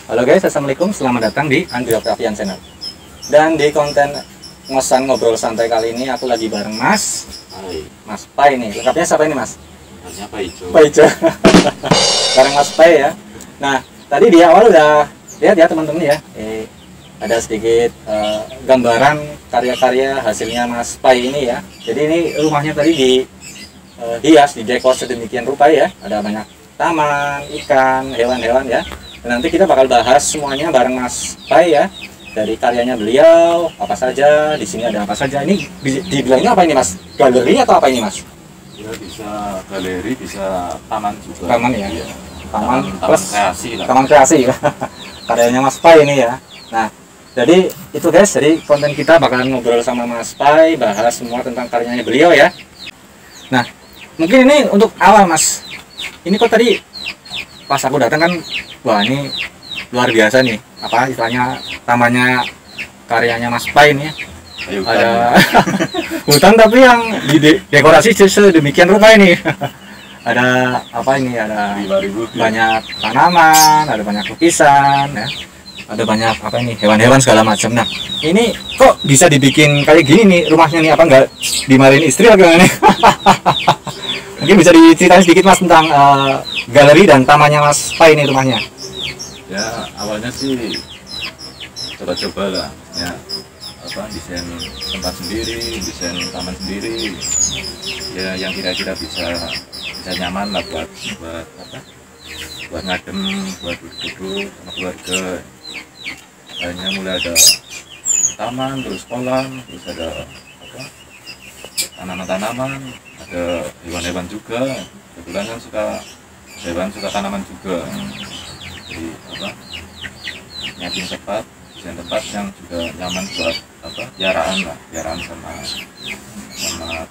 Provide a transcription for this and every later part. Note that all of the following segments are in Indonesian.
Halo guys, assalamualaikum, selamat datang di Andri Octavian Channel. Dan di konten ngosan ngobrol santai kali ini aku lagi bareng Mas. Hai. Mas Pai nih, lengkapnya siapa ini Mas? Namanya Pak Ijo. Pak Ijo. Bareng Mas Pai ya. Nah, tadi di awal udah lihat ya teman-teman ya, ada sedikit gambaran karya-karya hasilnya Mas Pai ini ya. Jadi ini rumahnya tadi dihias, didekor sedemikian rupa ya. Ada banyak taman, ikan, hewan-hewan ya. Dan nanti kita bakal bahas semuanya bareng Mas Pai ya. Dari karyanya beliau, apa saja, di sini ada apa saja. Ini dibilangnya apa ini Mas? Galeri atau apa ini Mas? Ya bisa galeri, bisa taman juga. Taman ya. Iya. Taman Taman kreasi lah. Taman kreasi ya. Karyanya Mas Pai ini ya. Nah, jadi itu guys, jadi konten kita bakalan ngobrol sama Mas Pai, bahas semua tentang karyanya beliau ya. Nah, mungkin ini untuk awal Mas. Ini kok tadi pas aku datang kan, wah ini luar biasa nih, apa istilahnya, tamannya karyanya Mas Pai ini ya. Ayo, Ada hutan tapi yang didekorasi sedemikian rupa ini. Ada apa ini, ada banyak tanaman, ada banyak lukisan ya. Ada banyak apa ini, hewan-hewan segala macam. Nah, ini kok bisa dibikin kayak gini nih rumahnya nih, apa enggak dimarahin istri atau gimana nih? Mungkin bisa diceritain sedikit Mas tentang galeri dan tamannya Mas Pai ini rumahnya. Ya awalnya sih coba-coba lah, ya apa desain tempat sendiri, desain taman sendiri, ya yang kira-kira bisa nyaman lah buat apa, buat ngadem, buat duduk-duduk sama keluarga. Akhirnya mulai ada taman, terus kolam, terus ada apa, tanaman-tanaman, ada hewan-hewan juga. Kebetulan kan suka hewan, suka tanaman juga. Jadi apa, nyakin tepat, desain tempat yang juga nyaman buat apa, piaraan sama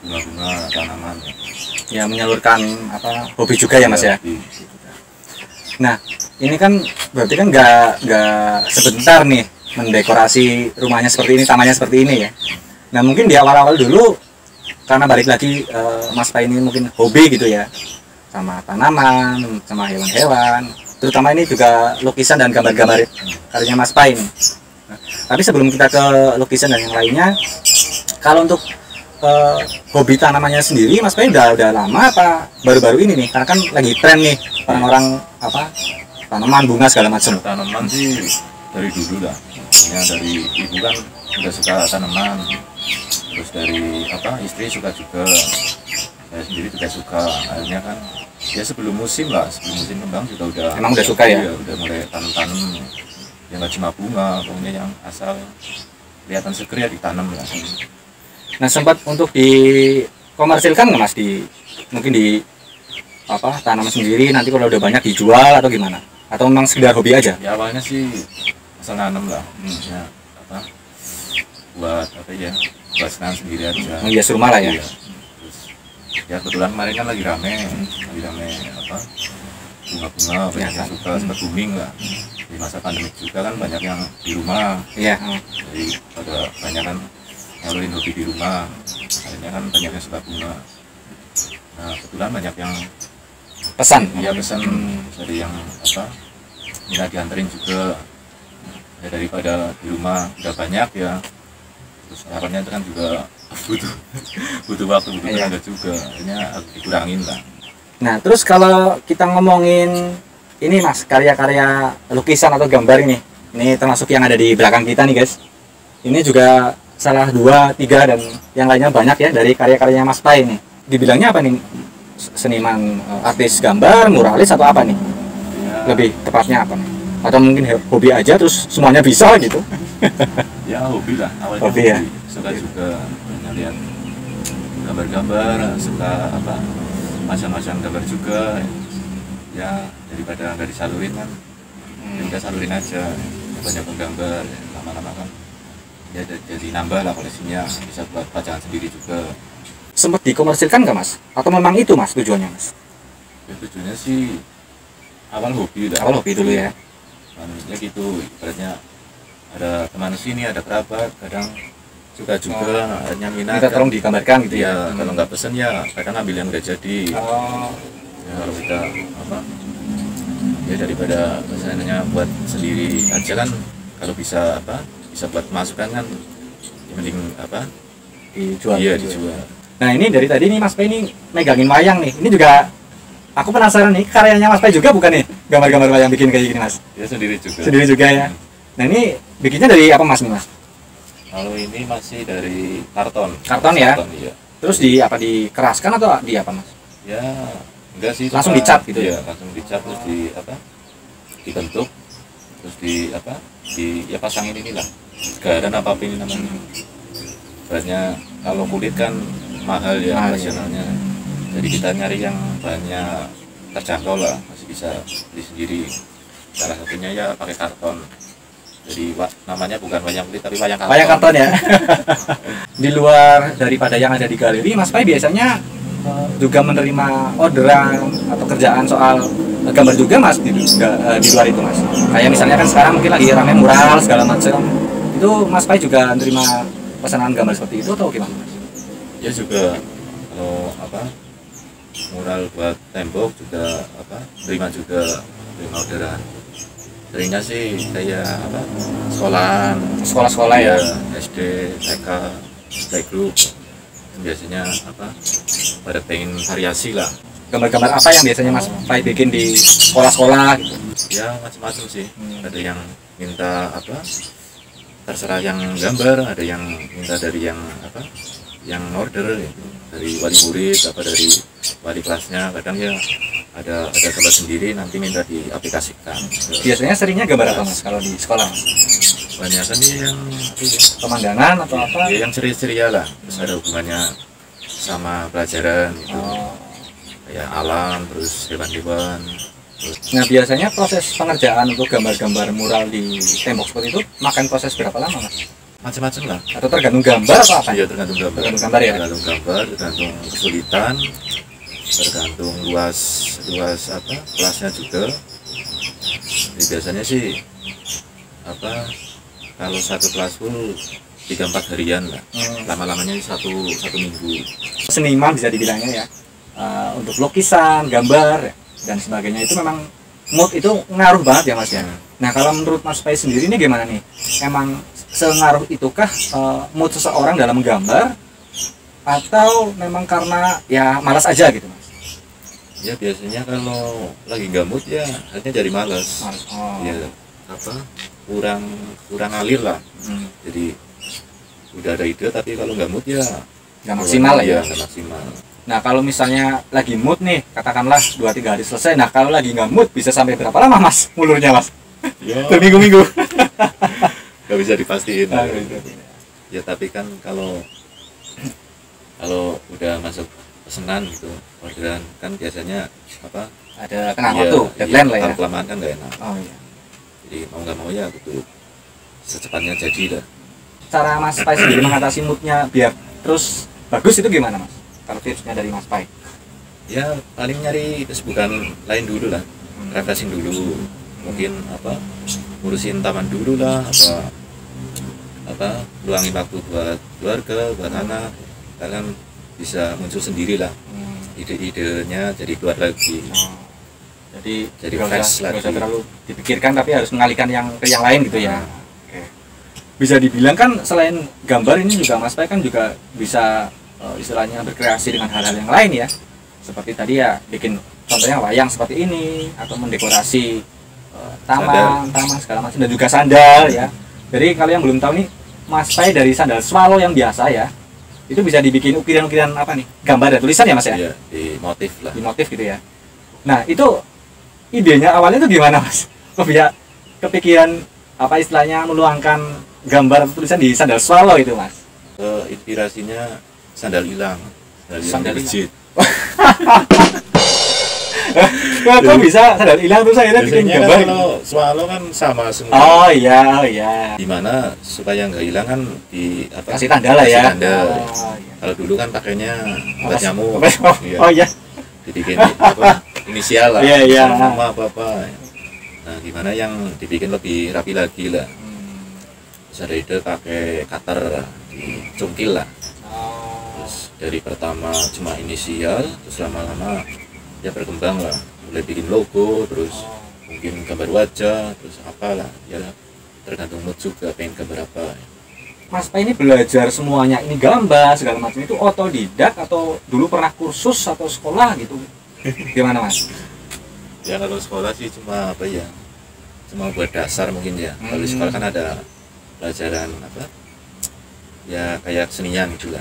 bunga-bunga, tanaman. Ya menyalurkan apa, hobi juga ya Mas ya. Nah, ini kan berarti kan nggak sebentar nih mendekorasi rumahnya seperti ini, tamannya seperti ini ya. Nah, mungkin di awal-awal dulu karena balik lagi Mas Pai ini mungkin hobi gitu ya, sama tanaman, sama hewan-hewan. Terutama ini juga lukisan dan gambar-gambar karyanya Mas Pai ini. Nah, tapi sebelum kita ke lukisan dan yang lainnya, kalau untuk hobi tanamannya sendiri Mas Pai udah lama apa baru-baru ini nih? Karena kan lagi tren nih orang-orang apa, tanaman, bunga segala macam. Tanaman sih dari dulu lah. Ya, dari ibu kan udah suka tanaman. Terus dari apa, istri suka juga. Saya sendiri juga suka. Akhirnya kan ya sebelum musim kembang juga udah. Emang udah suka ya? Udah mulai tanam-tanam. Ya nggak cuma bunga, pokoknya yang asal kelihatan seger ya ditanam lah. Nah, sempat untuk dikomersilkan nggak Mas, mungkin di apa, tanam sendiri, nanti kalau udah banyak dijual atau gimana? Atau memang sekedar hobi aja? Ya awalnya sih asal nanam lah, ya apa, buat apa ya, buat senang sendiri aja. Menghias rumah lah ya. Iya. Terus ya kebetulan kemarin kan lagi rame apa, bunga-bunga, banyak yang suka, sempat booming lah. Di masa pandemi juga kan banyak yang di rumah. Iya. Jadi pada banyak kan nyalurin hobi di rumah. Akhirnya kan banyak yang suka bunga. Nah kebetulan banyak yang Pesan? Iya pesan dari yang apa, minta dianterin juga. Ya daripada di rumah udah banyak ya, terus harapannya itu kan juga butuh waktu, butuh tenaga juga. Akhirnya harus dikurangin lah. Nah, terus kalau kita ngomongin ini Mas, karya-karya lukisan atau gambar ini termasuk yang ada di belakang kita nih guys. Ini juga salah 2, 3 dan yang lainnya banyak ya dari karya-karyanya Mas Pai ini. Dibilangnya apa nih? Seniman, artis gambar, muralis atau apa nih? Ya, lebih tepatnya apa nih? Atau mungkin hobi aja terus semuanya bisa gitu? ya hobi lah, awalnya Hobi ya? Suka juga ngeliat gambar-gambar, suka apa, macam-macam gambar juga. Ya daripada nggak disalurin kan, ya udah salurin aja, banyak gambar, lama-lama kan ya jadi nambah lah koleksinya, bisa buat bacaan sendiri juga. Sempat dikomersilkan nggak Mas? Atau memang itu Mas tujuannya Mas? Ya, tujuannya sih awal hobi lah. Awal hobi dulu ya? Ya gitu, ibaratnya ada teman sini, ada kerabat, kadang suka juga, akhirnya minat. Minta tolong digambarkan gitu ya? Kalau nggak pesen ya kadang ambil yang udah jadi. Oh. Ya kalau kita apa, ya daripada misalnya buat sendiri aja kan, kalau bisa bisa buat masukan kan, ya mending Dijual. iya dijual. Nah ini dari tadi nih Mas Pai ini megangin wayang nih. Ini juga aku penasaran nih, karyanya Mas Pai juga bukan nih gambar-gambar wayang bikin kayak gini Mas? Ya sendiri juga. Sendiri juga ya. Nah ini bikinnya dari apa Mas nih Mas? Kalau ini masih dari karton. Karton ya? Karton, iya. Terus dikeraskan atau di apa Mas? Ya enggak sih. Langsung cuma- dicat gitu? Iya, langsung dicat terus dibentuk, terus ya pasangin inilah. Garan apa ini namanya. Bahannya kalau kulit kan mahal ya Mahal, operasionalnya. Jadi kita nyari yang bahannya terjangkau lah, masih bisa beli sendiri. Salah satunya ya pakai karton. Jadi namanya bukan wayang kulit tapi wayang karton. Wayang karton ya. Di luar daripada yang ada di galeri, Mas Pai biasanya juga menerima orderan atau kerjaan soal gambar juga Mas di luar itu Mas. Kayak misalnya kan sekarang mungkin lagi rame mural segala macam. Itu Mas Pai juga menerima pesanan gambar seperti itu atau gimana Mas? Ya juga kalau mural buat tembok juga terima orderan. Seringnya sih kayak Sekolah-sekolah ya. SD, TK, playgroup biasanya pada pengen variasi lah. Gambar-gambar apa yang biasanya Mas Pai bikin di sekolah-sekolah gitu? Ya macam-macam sih. Ada yang minta terserah yang gambar, ada yang minta dari yang order gitu. Dari wali murid dari wali kelasnya, kadang ya ada gambar sendiri nanti minta diaplikasikan. Biasanya seringnya gambar apa Mas kalau di sekolah Mas? Banyak kan yang Pemandangan atau apa? ya yang ceria-ceria lah, terus ada hubungannya sama pelajaran gitu. Oh. Kayak alam, terus hewan-hewan. Nah biasanya proses pengerjaan untuk gambar-gambar mural di tembok seperti itu makan proses berapa lama Mas? Macam-macam lah. Atau tergantung gambar atau apa? Iya tergantung gambar. Tergantung gambar ya? Tergantung gambar, tergantung kesulitan, tergantung luas kelasnya juga. Jadi biasanya sih kalau satu kelas full 3-4 harian lah. Lama-lamanya satu minggu. Seniman bisa dibilangnya ya, untuk lukisan, gambar dan sebagainya itu memang mood itu ngaruh banget ya Mas ya. Nah kalau menurut Mas Pai sendiri ini gimana nih? Emang sengaruh itukah mood seseorang dalam menggambar atau memang karena ya malas aja gitu Mas? Ya biasanya kalau lagi nggak mood ya akhirnya jadi malas. Oh. Ya kurang ngalir lah. Jadi udah ada ide tapi kalau nggak mood ya Nggak maksimal lah ya. Nggak maksimal. Nah kalau misalnya lagi mood nih, katakanlah 2-3 hari selesai. Nah kalau lagi nggak mood bisa sampai berapa lama Mas ngulurnya Mas? Ya Berminggu-minggu. nggak bisa dipastiin. Ah, Ya tapi kan kalau udah masuk pesanan gitu, orderan kan biasanya Ada kena waktu, deadline lah ya. Kalau kelamaan kan nggak enak. Oh iya. Jadi mau nggak mau ya gitu secepatnya jadi lah. Cara Mas Pai sendiri mengatasi moodnya biar terus bagus itu gimana Mas? Kalau tipsnya dari Mas Pai? Ya paling nyari kesibukan lain dulu lah, refreshing dulu, mungkin ngurusin taman dulu lah, luangin waktu buat keluarga, buat anak, kalian bisa muncul sendiri lah, ide-idenya jadi keluar lagi. Jadi Jadi fresh nggak lagi. usah terlalu dipikirkan tapi harus mengalihkan ke yang lain gitu ya. Oke. Bisa dibilang kan selain gambar ini juga Mas Pai kan juga bisa istilahnya berkreasi dengan hal-hal yang lain ya. Seperti tadi ya bikin contohnya wayang seperti ini atau mendekorasi taman segala macam dan juga sandal ya. Jadi kalau yang belum tahu nih Mas Pai dari sandal swallow yang biasa ya itu bisa dibikin ukiran-ukiran apa nih, gambar dan tulisan ya Mas ya? Iya, di motif lah. Di motif gitu ya. Nah itu idenya awalnya itu gimana Mas? Kok bisa kepikiran apa istilahnya meluangkan gambar atau tulisan di sandal swallow itu Mas? Inspirasinya sandal hilang Sandal di masjid. Kok bisa sandal hilang terus akhirnya bikin Biasanya gambar? kan kalau swallow kan sama semua. Oh iya. Dimana supaya nggak hilang kan Kasih tanda lah ya. Kasih tanda. Oh, iya. Kalau dulu kan pakainya obat nyamuk. Iya. Oh iya. Dibikin inisial lah. Iya. Nama apa. Nah gimana yang dibikin lebih rapi lagi lah. Terus ada ide pakai cutter dicungkil lah. Terus dari pertama cuma inisial, terus lama-lama ya berkembang lah. Mulai bikin logo, terus mungkin gambar wajah, terus apalah ya, tergantung mood juga pengen gambar apa. Mas Pai ini belajar semuanya ini gambar segala macam itu otodidak atau dulu pernah kursus atau sekolah gitu? Gimana Mas? Ya kalau sekolah sih cuma apa ya, cuma buat dasar mungkin ya. Kalau di sekolah kan ada pelajaran apa ya, kayak kesenian gitu lah.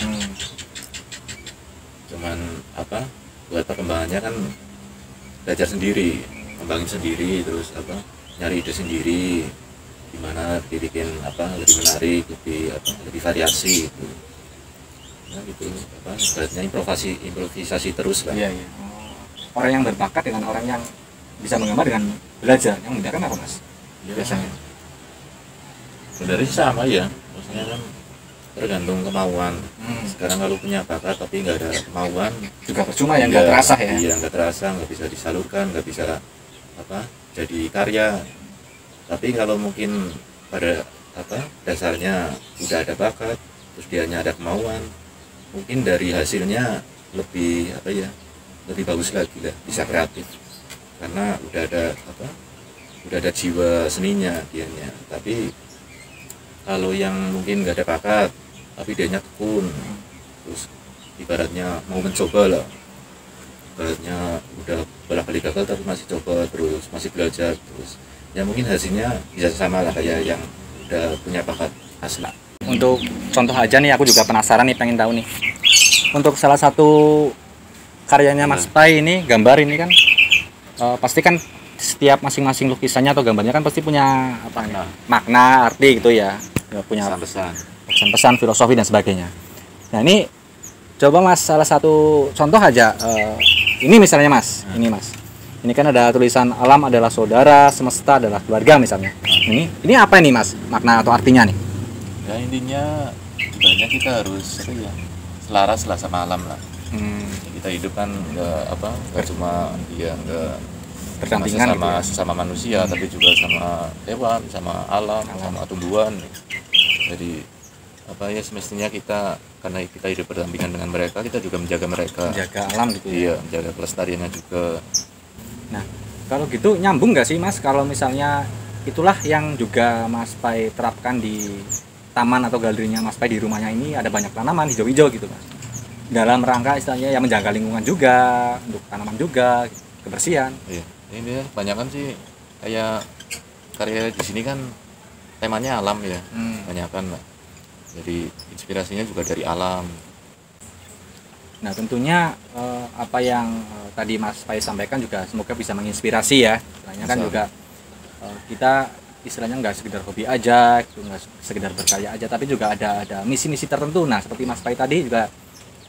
Cuman apa, buat perkembangannya kan belajar sendiri, kembangin sendiri, terus apa, nyari ide sendiri gimana dibikin apa lebih menarik, lebih variasi gitu. Nah gitu apa, ibaratnya improvisasi terus lah. Iya, iya. Orang yang berbakat dengan orang yang bisa menggambar dengan belajar, yang membedakan apa Mas? Ya, biasanya sebenarnya sama ya, maksudnya kan tergantung kemauan. Sekarang kalau punya bakat tapi nggak ada kemauan juga percuma ya, nggak terasa ya. Iya, nggak terasa, nggak bisa disalurkan, nggak bisa apa jadi karya. Tapi kalau mungkin pada apa dasarnya udah ada bakat, terus dianya ada kemauan, mungkin dari hasilnya lebih apa ya, lebih bagus lagi lah, bisa kreatif karena udah ada jiwa seninya dianya. Tapi kalau yang mungkin nggak ada bakat tapi dianya tekun, terus ibaratnya mau mencoba lah, ibaratnya udah bolak-balik gagal tapi masih coba terus, masih belajar terus, ya mungkin hasilnya bisa sama lah kayak yang udah punya bakat asli. Untuk contoh aja nih, aku juga penasaran nih, pengen tahu nih. Untuk salah satu karyanya Mas Pai ini, gambar ini kan pasti kan setiap masing-masing lukisannya atau gambarnya kan pasti punya apa nih, makna, arti gitu ya, punya pesan-pesan, filosofi dan sebagainya. Nah ini coba Mas salah satu contoh aja, ini misalnya Mas, ini kan ada tulisan alam adalah saudara, semesta adalah keluarga misalnya. Ini apa ini Mas, makna atau artinya nih? Ya intinya ibaratnya kita harus apa ya, selaras lah sama alam lah. Kita hidup kan nggak cuma dia nggak berdampingan sama manusia, tapi juga sama hewan, sama alam, sama tumbuhan. Jadi apa ya, semestinya kita, karena kita hidup berdampingan dengan mereka, kita juga menjaga mereka, menjaga alam gitu ya. Iya, menjaga kelestariannya juga. Nah kalau gitu nyambung nggak sih Mas, kalau misalnya itulah yang juga Mas Pai terapkan di taman atau galerinya Mas Pai di rumahnya ini, ada banyak tanaman hijau-hijau gitu Mas, dalam rangka istilahnya yang menjaga lingkungan juga, untuk tanaman juga, kebersihan. Iya, ini banyak kan sih kayak karya di sini kan temanya alam ya, banyak kan. Jadi inspirasinya juga dari alam. Nah tentunya apa yang tadi Mas Pai sampaikan juga semoga bisa menginspirasi ya. Istilahnya kan juga kita istilahnya nggak sekedar hobi aja, nggak sekedar berkarya aja, tapi juga ada misi-misi tertentu. Nah seperti Mas Pai tadi juga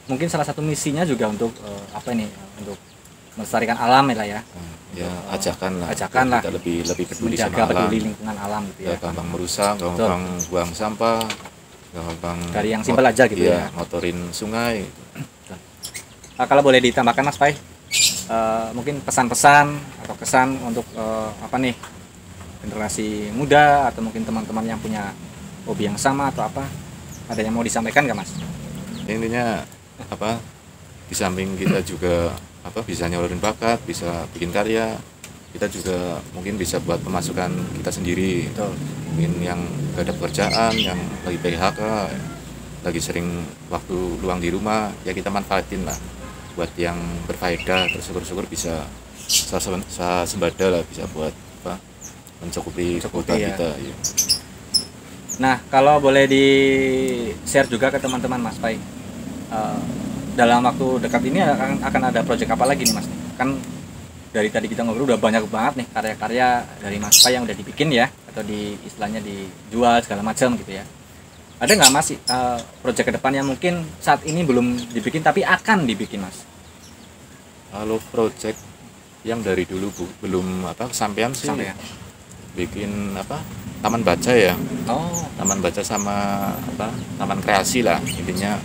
mungkin salah satu misinya juga untuk apa ini, untuk melestarikan alam ya. Ya ajakan lah. Kita lebih peduli menjaga, sama alam. peduli lingkungan alam gitu ya. Gampang merusak, gampang buang sampah, gampang dari yang simpel aja gitu ya. Ngotorin sungai. Kalau boleh ditambahkan Mas Pai, mungkin pesan-pesan atau kesan untuk apa nih, generasi muda atau mungkin teman-teman yang punya hobi yang sama atau apa, ada yang mau disampaikan nggak Mas? Intinya apa, di samping kita juga apa bisa nyalurin bakat, bisa bikin karya, kita juga mungkin bisa buat pemasukan kita sendiri. Betul. Mungkin yang gak ada pekerjaan, yang lagi PHK, lagi sering waktu luang di rumah, ya kita manfaatin lah buat yang berfaedah, terus syukur-syukur bisa sembada lah, bisa buat apa, mencukupi kebutuhan ya. kita ya. Nah kalau boleh di share juga ke teman-teman Mas Pai, dalam waktu dekat ini akan ada proyek apa lagi nih Mas? Kan dari tadi kita ngobrol udah banyak banget nih karya-karya dari Mas Pai yang udah dibikin ya, atau di istilahnya dijual segala macam gitu ya. Ada nggak Mas proyek ke depan yang mungkin saat ini belum dibikin tapi akan dibikin Mas? Kalau proyek yang dari dulu belum apa kesampaian sih, bikin apa, taman baca ya. Taman baca sama apa, taman kreasi lah intinya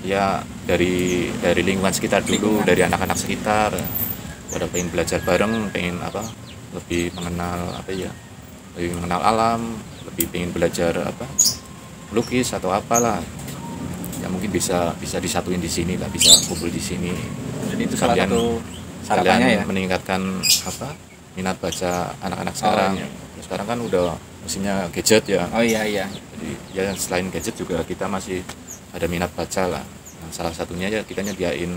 ya, dari lingkungan sekitar dulu, dari anak-anak sekitar, pada pengen belajar bareng, pengen apa, lebih mengenal apa ya, lebih mengenal alam, lebih pengen belajar apa, lukis atau apalah ya, mungkin bisa disatuin di sini lah, bisa kumpul di sini. Jadi itu salah satu harapannya ya, meningkatkan apa, minat baca anak-anak sekarang. iya. Sekarang kan udah musimnya gadget ya. Oh iya iya. Jadi ya selain gadget juga kita masih ada minat baca lah. Nah, salah satunya ya kita nyediain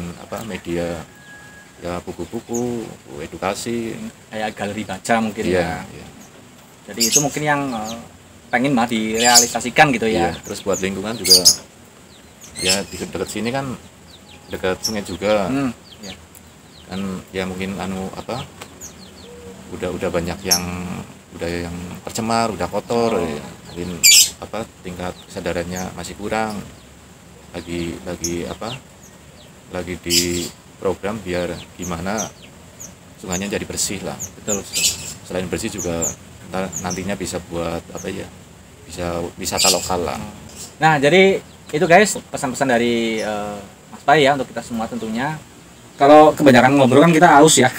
media ya buku-buku, buku edukasi. Kayak galeri baca mungkin Iya, ya. iya. Jadi itu mungkin yang pengen banget direalisasikan gitu Iya, ya. terus buat lingkungan juga ya di dekat sini kan dekat sungai juga. Iya. Kan ya mungkin udah banyak yang tercemar, udah kotor ya. Mungkin tingkat kesadarannya masih kurang. Lagi di program biar gimana sungainya jadi bersih lah. Betul. Selain bersih juga nantinya bisa buat bisa wisata lokal lah. Nah, jadi itu guys pesan-pesan dari Mas Pai ya untuk kita semua tentunya. Kalau kebanyakan ngobrol kan kita aus ya.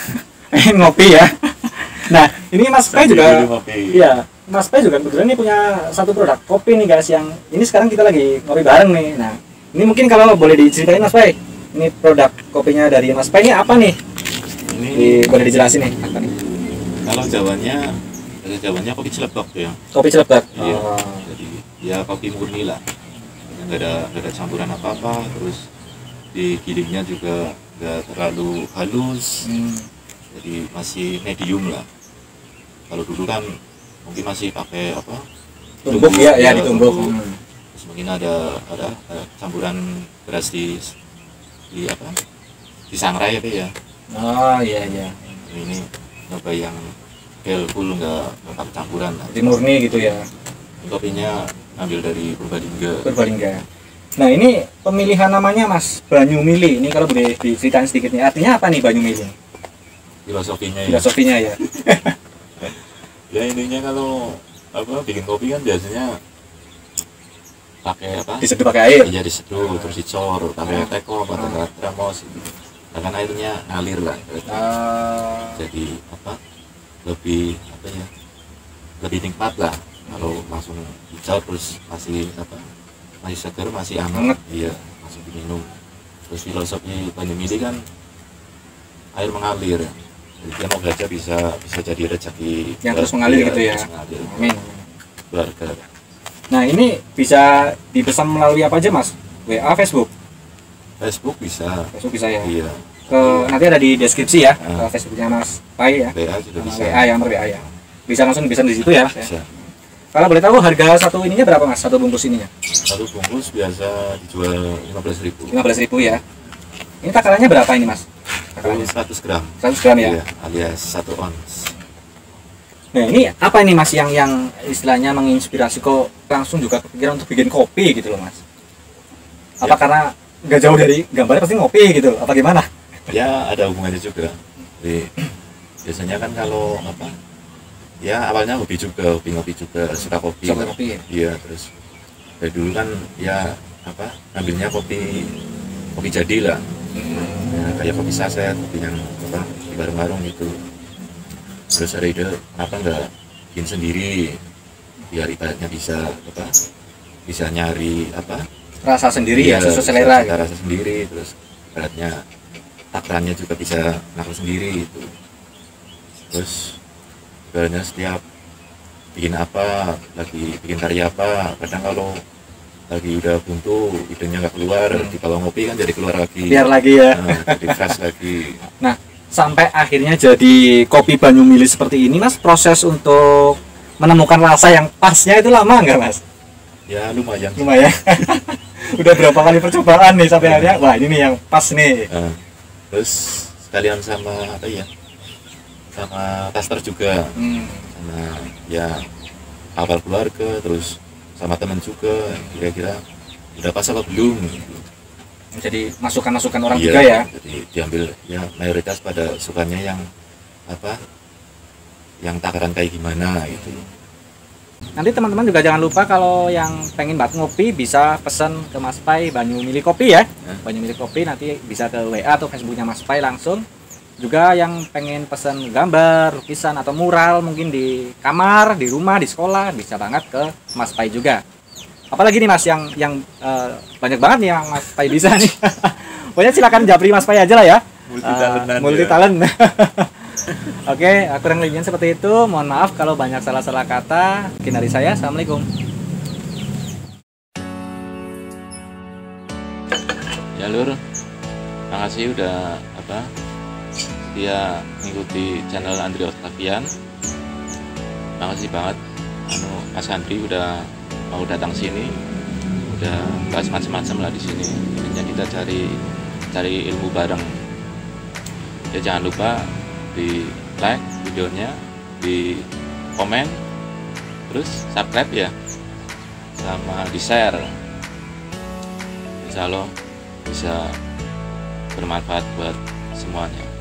Pengen ngopi ya. Nah, ini Mas Pai juga iya, Mas Pai juga kebetulan ini punya satu produk kopi nih guys yang ini sekarang kita lagi ngopi bareng nih. Nah, ini mungkin kalau boleh diceritain Mas Pai. Ini produk kopinya dari Mas Pai ini apa nih? Ini Boleh dijelasin nih apa nih? kalau Jawanya kopi celepok ya. Kopi celepok. Iya. Jadi ya kopi murni lah. Nggak ada campuran apa-apa. Terus digilingnya juga nggak terlalu halus. Jadi masih medium lah. Kalau dulu kan mungkin masih pakai Tumbuk ya, ditumbuk. Terus mungkin ada campuran beras di sangrai ya. Oh iya iya. Ini nyoba yang full nggak pakai campuran lah. Jadi murni gitu ya. Kopinya ambil dari Purbalingga. Purbalingga. Nah ini pemilihan namanya Mas Banyumili. Ini kalau boleh diceritain sedikit nih. Artinya apa nih Banyumili? Filosofinya ya. Ya intinya kalau bikin kopi kan biasanya pakai Diseduh pakai air. Iya diseduh terus dicor pakai teko atau termos. Bahkan airnya ngalir lah. Jadi lebih nikmat lah kalau langsung dicor terus masih segar masih hangat. Iya masih diminum. Terus filosofi Banyumili kan air mengalir. Jadi dia mau belajar bisa jadi rezeki yang terus mengalir gitu ya. Amin. Keluarga. Nah ini bisa dipesan melalui apa aja Mas? WA, Facebook? Facebook bisa. Facebook bisa ya? Iya. Nanti ada di deskripsi ya, ke Facebooknya Mas Pai ya. WA juga bisa. WA ya, nomor WA ya. Bisa langsung di situ ya. Bisa. Kalau boleh tahu harga satu ininya berapa Mas? Satu bungkus ininya? Satu bungkus biasa dijual 15.000. 15.000 ya. Ini takarannya berapa ini Mas? Ini 100 gram. 100 gram ya? Iya, alias 1 ons. Nah ini apa ini Mas yang istilahnya menginspirasi kok langsung juga kepikiran untuk bikin kopi gitu loh Mas? Apa karena nggak jauh dari gambarnya pasti ngopi gitu? Apa gimana? Ya ada hubungannya juga. Jadi, biasanya kan kalau ya awalnya hobi ngopi juga, suka kopi. Suka kopi ya? Iya terus dari dulu kan ya ambilnya kopi jadi lah. Ya, kayak kopi saset, kopi yang di warung-warung gitu. Terus ada ide kenapa nggak bikin sendiri biar ibaratnya bisa nyari Rasa sendiri ya, iya, sesuai selera. Rasa sendiri terus ibaratnya takarannya juga bisa ngaku sendiri gitu. Terus ibaratnya setiap bikin bikin karya kadang kalau lagi udah buntu idenya nggak keluar di kalau ngopi kan jadi keluar lagi Biar lagi ya. jadi fresh lagi. Nah sampai akhirnya jadi kopi Banyumili seperti ini Mas, proses untuk menemukan rasa yang pasnya itu lama nggak Mas? Ya lumayan. Udah berapa kali percobaan nih sampai akhirnya wah ini nih yang pas nih. Terus sekalian sama tester juga. Sama ya awal keluarga terus sama teman juga kira-kira udah pas apa belum. Jadi masukan-masukan orang iya, juga ya. Jadi diambil ya mayoritas pada sukanya yang takaran kayak gimana gitu. Nanti teman-teman juga jangan lupa kalau yang pengen banget ngopi bisa pesan ke Mas Pai Banyumili Kopi ya. Banyumili Kopi nanti bisa ke WA atau Facebooknya Mas Pai langsung. Juga yang pengen pesan gambar, lukisan atau mural mungkin di kamar, di rumah, di sekolah bisa banget ke Mas Pai juga. Apalagi nih Mas yang banyak banget nih yang Mas Pai bisa nih. Pokoknya silakan japri Mas Pai aja lah ya. Multi talent. Multi talent. Oke, kurang lebihnya seperti itu. Mohon maaf kalau banyak salah-salah kata. Mungkin dari saya. Assalamualaikum. Ya Lur, makasih udah dia mengikuti channel Andri Octavian. Makasih banget Mas Andri udah mau datang sini, udah bahas macam-macam lah di sini. Intinya kita cari ilmu bareng. Ya jangan lupa di like videonya, di komen, terus subscribe ya, sama di share. Insya Allah bisa bermanfaat buat semuanya.